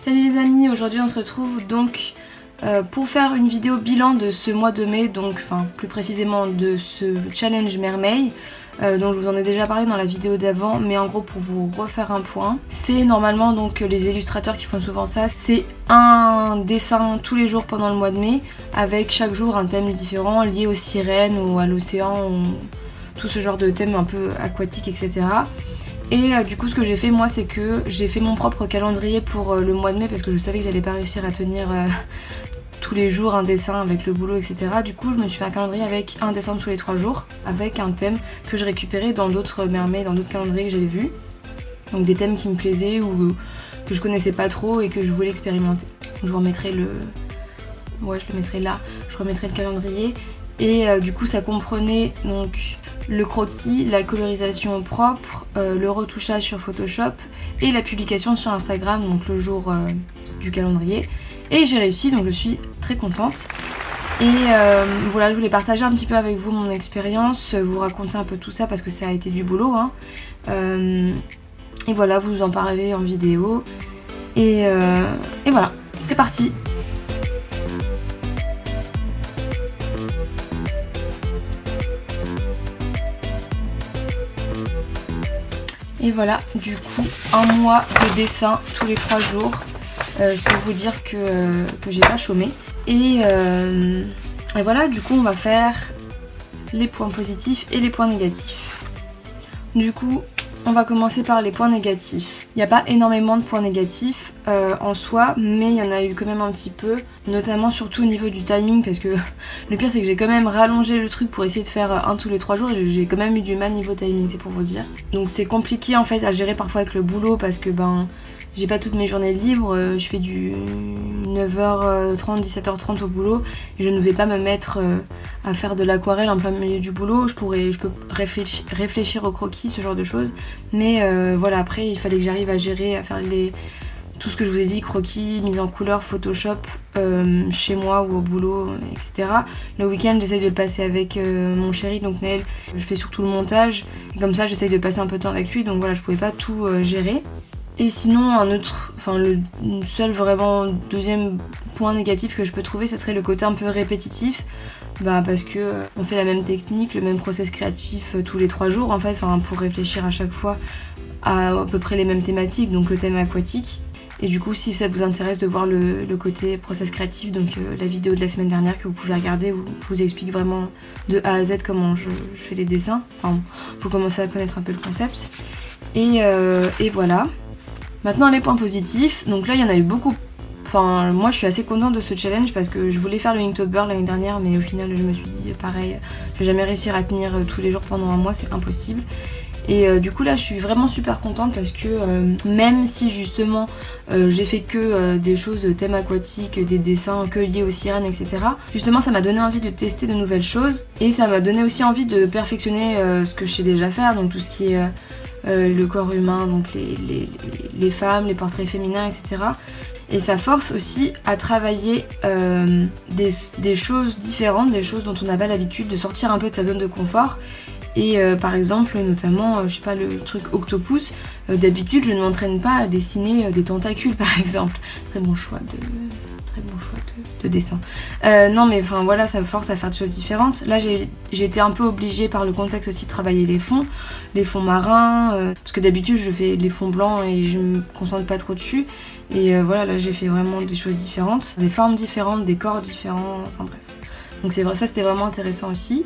Salut les amis, aujourd'hui on se retrouve donc pour faire une vidéo bilan de ce mois de mai, donc plus précisément de ce challenge mermaid. Donc je vous en ai déjà parlé dans la vidéo d'avant, mais en gros pour vous refaire un point, c'est normalement donc les illustrateurs qui font souvent ça, c'est un dessin tous les jours pendant le mois de mai, avec chaque jour un thème différent lié aux sirènes ou à l'océan, ou tout ce genre de thème un peu aquatique, etc. Et du coup ce que j'ai fait moi, c'est que j'ai fait mon propre calendrier pour le mois de mai, parce que je savais que j'allais pas réussir à tenir tous les jours un dessin avec le boulot, etc. Du coup je me suis fait un calendrier avec un dessin tous les 3 jours, avec un thème que je récupérais dans d'autres mermaids, dans d'autres calendriers que j'avais vus. Donc des thèmes qui me plaisaient ou que je connaissais pas trop et que je voulais expérimenter. Je vous remettrai le... Ouais, je le mettrai là, je remettrai le calendrier. Et du coup ça comprenait donc le croquis, la colorisation propre, le retouchage sur Photoshop et la publication sur Instagram, donc le jour du calendrier. Et j'ai réussi, donc je suis très contente. Et voilà, je voulais partager un petit peu avec vous mon expérience, vous raconter un peu tout ça parce que ça a été du boulot, hein. Et voilà, vous en parler en vidéo. Et voilà, c'est parti. Et voilà, du coup, un mois de dessin tous les 3 jours. Je peux vous dire que j'ai pas chômé. Et voilà, du coup, on va faire les points positifs et les points négatifs. Du coup, on va commencer par les points négatifs. Il n'y a pas énormément de points négatifs en soi, mais il y en a eu quand même un petit peu, notamment surtout au niveau du timing, parce que le pire c'est que j'ai quand même rallongé le truc pour essayer de faire un tous les 3 jours et j'ai quand même eu du mal niveau timing, c'est pour vous dire. Donc c'est compliqué en fait à gérer parfois avec le boulot parce que j'ai pas toutes mes journées libres, je fais du 9h30, 17h30 au boulot et je ne vais pas me mettre à faire de l'aquarelle en plein milieu du boulot. Je peux réfléchir au croquis, ce genre de choses, mais voilà, après il fallait que j'arrive à gérer, à faire tout ce que je vous ai dit, croquis, mise en couleur, Photoshop, chez moi ou au boulot, etc. Le week-end j'essaye de le passer avec mon chéri, donc Naël, je fais surtout le montage, et comme ça j'essaye de passer un peu de temps avec lui, donc voilà, je pouvais pas tout gérer. Et sinon, le seul vraiment deuxième point négatif que je peux trouver, ce serait le côté un peu répétitif. Parce que on fait la même technique, le même process créatif tous les 3 jours en fait, pour réfléchir à chaque fois à peu près les mêmes thématiques, donc le thème aquatique. Et du coup, si ça vous intéresse de voir le côté process créatif, donc la vidéo de la semaine dernière que vous pouvez regarder où je vous explique vraiment de A à Z comment je fais les dessins, pour commencer à connaître un peu le concept. Et voilà. Maintenant les points positifs, donc là il y en a eu beaucoup. Moi je suis assez contente de ce challenge parce que je voulais faire le Inktober l'année dernière, mais au final je me suis dit pareil, je vais jamais réussir à tenir tous les jours pendant un mois, c'est impossible. Et du coup là je suis vraiment super contente parce que même si justement j'ai fait que des choses thème aquatique, des dessins que liés aux sirènes, etc. Justement ça m'a donné envie de tester de nouvelles choses et ça m'a donné aussi envie de perfectionner ce que je sais déjà faire, donc tout ce qui est le corps humain, donc les femmes, les portraits féminins, etc. Et ça force aussi à travailler des choses différentes, des choses dont on n'a pas l'habitude, de sortir un peu de sa zone de confort. Et par exemple, notamment, je sais pas, le truc octopus, d'habitude je ne m'entraîne pas à dessiner des tentacules par exemple. Très bon choix de dessin. Non mais voilà, ça me force à faire des choses différentes. Là j'ai été un peu obligée par le contexte aussi de travailler les fonds marins, parce que d'habitude je fais les fonds blancs et je me concentre pas trop dessus. Et voilà, là j'ai fait vraiment des choses différentes, des formes différentes, des corps différents, bref. Donc c'est vrai, ça c'était vraiment intéressant aussi.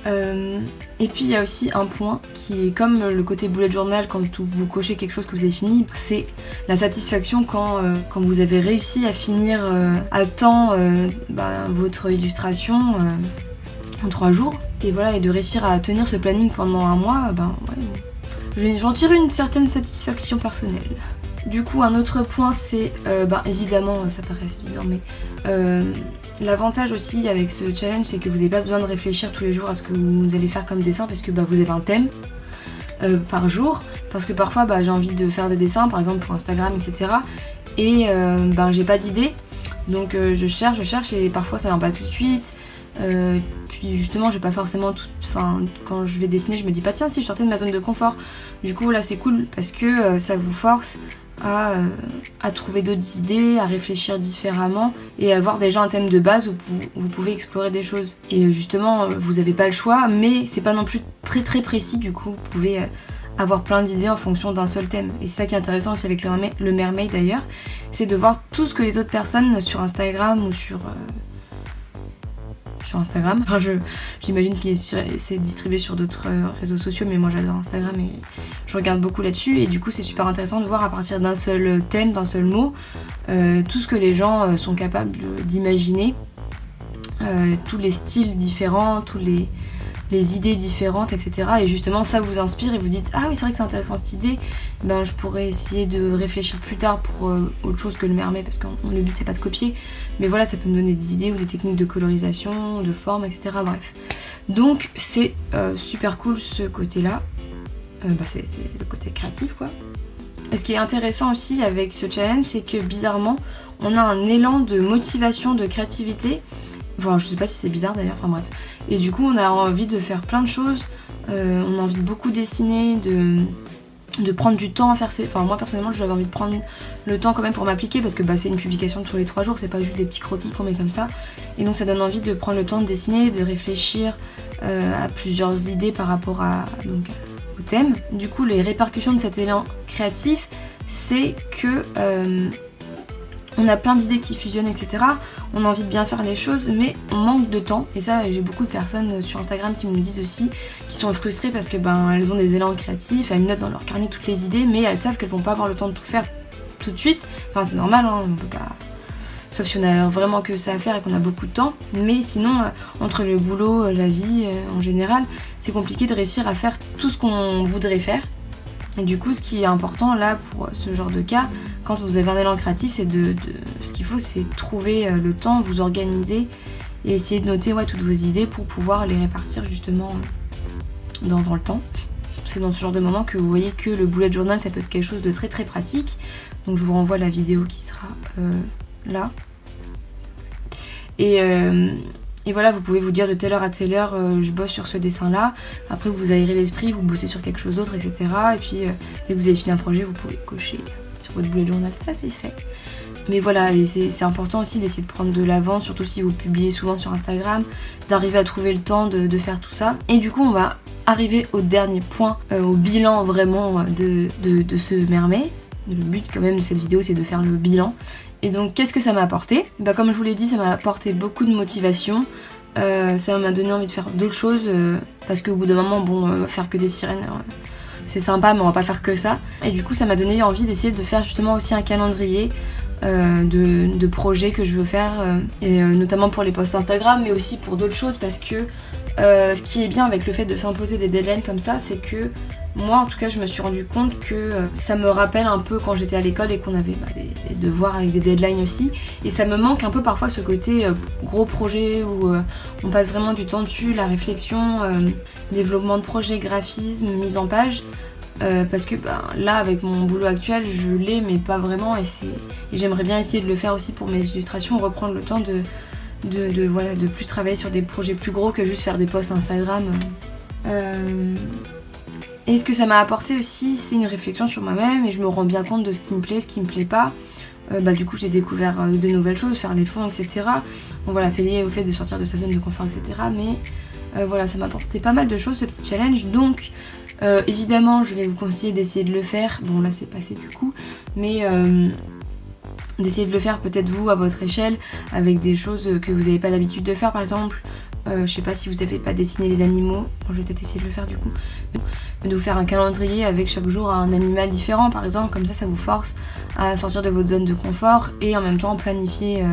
Et puis il y a aussi un point qui est comme le côté bullet journal quand vous cochez quelque chose que vous avez fini, c'est la satisfaction quand vous avez réussi à finir à temps votre illustration en 3 jours. Et voilà, et de réussir à tenir ce planning pendant un mois, j'en tire une certaine satisfaction personnelle. Du coup un autre point c'est, évidemment ça paraît assez évident, mais l'avantage aussi avec ce challenge c'est que vous n'avez pas besoin de réfléchir tous les jours à ce que vous allez faire comme dessin, parce que vous avez un thème par jour, parce que parfois j'ai envie de faire des dessins par exemple pour Instagram, etc. Et j'ai pas d'idée, donc je cherche et parfois ça vient pas tout de suite. Puis justement j'ai pas forcément quand je vais dessiner je me dis pas tiens si je sortais de ma zone de confort. Du coup là c'est cool parce que ça vous force à trouver d'autres idées, à réfléchir différemment et à avoir déjà un thème de base où vous pouvez explorer des choses. Et justement, vous n'avez pas le choix, mais c'est pas non plus très très précis, du coup vous pouvez avoir plein d'idées en fonction d'un seul thème. Et c'est ça qui est intéressant aussi avec le mermaid d'ailleurs, c'est de voir tout ce que les autres personnes sur Instagram ou sur Instagram. Enfin, j'imagine que c'est distribué sur d'autres réseaux sociaux, mais moi j'adore Instagram et je regarde beaucoup là-dessus. Et du coup, c'est super intéressant de voir à partir d'un seul thème, d'un seul mot, tout ce que les gens sont capables d'imaginer, tous les styles différents, tous les idées différentes, etc. Et justement, ça vous inspire et vous dites ah oui, c'est vrai que c'est intéressant cette idée. Ben, je pourrais essayer de réfléchir plus tard pour autre chose que le mermaid, parce que le but c'est pas de copier, mais voilà, ça peut me donner des idées ou des techniques de colorisation, de forme, etc. Bref. Donc c'est super cool ce côté-là. C'est le côté créatif, quoi. Et ce qui est intéressant aussi avec ce challenge, c'est que bizarrement, on a un élan de motivation, de créativité. Enfin, je sais pas si c'est bizarre d'ailleurs, enfin bref. Et du coup, on a envie de faire plein de choses, on a envie de beaucoup dessiner, de prendre du temps à faire ces... Enfin, moi personnellement, j'avais envie de prendre le temps quand même pour m'appliquer, parce que c'est une publication tous les 3 jours, c'est pas juste des petits croquis qu'on met comme ça. Et donc ça donne envie de prendre le temps de dessiner, de réfléchir à plusieurs idées par rapport au thème. Du coup, les répercussions de cet élan créatif, c'est que... on a plein d'idées qui fusionnent, etc. On a envie de bien faire les choses, mais on manque de temps. Et ça, j'ai beaucoup de personnes sur Instagram qui me disent aussi, qui sont frustrées parce que elles ont des élans créatifs, elles notent dans leur carnet toutes les idées, mais elles savent qu'elles vont pas avoir le temps de tout faire tout de suite. Enfin, c'est normal, hein, on peut pas... Sauf si on a vraiment que ça à faire et qu'on a beaucoup de temps. Mais sinon, entre le boulot, la vie en général, c'est compliqué de réussir à faire tout ce qu'on voudrait faire. Et du coup, ce qui est important là pour ce genre de cas, quand vous avez un élan créatif, c'est ce qu'il faut, c'est trouver le temps, vous organiser et essayer de noter toutes vos idées pour pouvoir les répartir justement dans le temps. C'est dans ce genre de moment que vous voyez que le bullet journal, ça peut être quelque chose de très très pratique. Donc je vous renvoie la vidéo qui sera là. Et voilà, vous pouvez vous dire de telle heure à telle heure, je bosse sur ce dessin-là. Après, vous aérez l'esprit, vous bossez sur quelque chose d'autre, etc. Et puis, dès que vous avez fini un projet, vous pouvez cocher sur votre bullet journal. Ça, c'est fait. Mais voilà, et c'est important aussi d'essayer de prendre de l'avance, surtout si vous publiez souvent sur Instagram, d'arriver à trouver le temps de faire tout ça. Et du coup, on va arriver au dernier point, au bilan vraiment de ce mermaid. Le but quand même de cette vidéo, c'est de faire le bilan. Et donc, qu'est-ce que ça m'a apporté ? Comme je vous l'ai dit, ça m'a apporté beaucoup de motivation. Ça m'a donné envie de faire d'autres choses. Parce qu'au bout d'un moment, faire que des sirènes, c'est sympa, mais on va pas faire que ça. Et du coup, ça m'a donné envie d'essayer de faire justement aussi un calendrier de projets que je veux faire. Et notamment pour les posts Instagram, mais aussi pour d'autres choses. Parce que ce qui est bien avec le fait de s'imposer des deadlines comme ça, c'est que moi en tout cas je me suis rendu compte que ça me rappelle un peu quand j'étais à l'école et qu'on avait des devoirs avec des deadlines aussi, et ça me manque un peu parfois ce côté gros projet où on passe vraiment du temps dessus, la réflexion, développement de projet, graphisme, mise en page, parce que là avec mon boulot actuel je l'ai mais pas vraiment, et j'aimerais bien essayer de le faire aussi pour mes illustrations, reprendre le temps de plus travailler sur des projets plus gros que juste faire des posts Instagram. Et ce que ça m'a apporté aussi, c'est une réflexion sur moi-même, et je me rends bien compte de ce qui me plaît, ce qui me plaît pas. Du coup j'ai découvert de nouvelles choses, faire les fonds, etc. Bon voilà, c'est lié au fait de sortir de sa zone de confort, etc. Mais voilà, ça m'a apporté pas mal de choses ce petit challenge. Donc évidemment je vais vous conseiller d'essayer de le faire. Bon là c'est passé du coup, mais d'essayer de le faire peut-être vous à votre échelle, avec des choses que vous n'avez pas l'habitude de faire. Par exemple, je sais pas si vous savez pas dessiner les animaux, bon, je vais peut-être essayer de le faire du coup, de vous faire un calendrier avec chaque jour un animal différent par exemple, comme ça vous force à sortir de votre zone de confort et en même temps planifier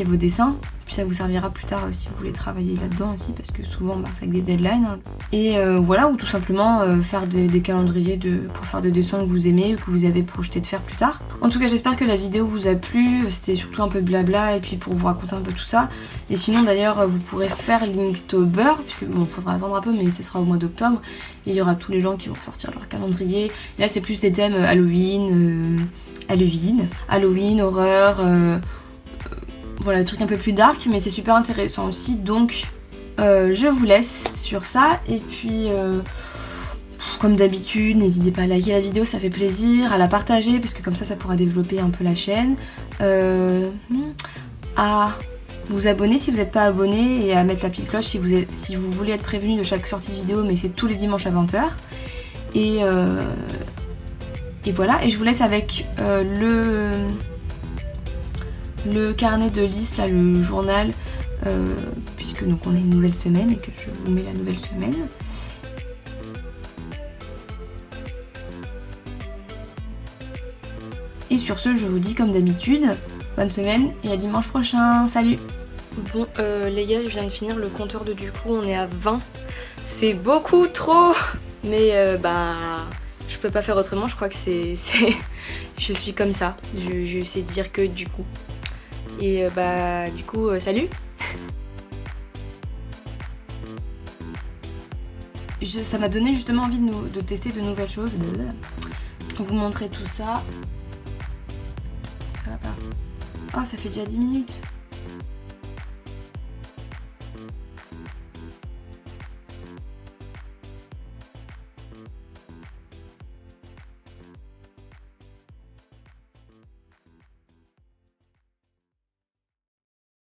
vos dessins. Puis ça vous servira plus tard si vous voulez travailler là-dedans aussi, parce que souvent c'est avec des deadlines. Hein. Et voilà, ou tout simplement faire des calendriers pour faire des dessins que vous aimez ou que vous avez projeté de faire plus tard. En tout cas, j'espère que la vidéo vous a plu. C'était surtout un peu de blabla et puis pour vous raconter un peu tout ça. Et sinon d'ailleurs, vous pourrez faire Linktober, puisque bon, faudra attendre un peu, mais ce sera au mois d'octobre. Il y aura tous les gens qui vont sortir leur calendrier. Et là, c'est plus des thèmes Halloween, horreur... voilà, des trucs un peu plus dark, mais c'est super intéressant aussi. Donc je vous laisse sur ça, et puis Comme d'habitude, n'hésitez pas à liker la vidéo, ça fait plaisir, à la partager parce que comme ça pourra développer un peu la chaîne. À vous abonner si vous n'êtes pas abonné et à mettre la petite cloche si vous voulez être prévenu de chaque sortie de vidéo, mais c'est tous les dimanches à 20 h. Et voilà, et je vous laisse avec le carnet de liste, là, le journal, puisque donc on a une nouvelle semaine et que je vous mets la nouvelle semaine. Et sur ce, je vous dis comme d'habitude, bonne semaine et à dimanche prochain. Salut! Bon, les gars, je viens de finir le compteur de du coup, on est à 20. C'est beaucoup trop! Mais je peux pas faire autrement, je crois que c'est... Je suis comme ça, je sais dire que du coup. Et du coup, salut! Ça m'a donné justement envie de tester de nouvelles choses. Vous montrer tout ça. Ça va pas. Oh, ça fait déjà 10 minutes.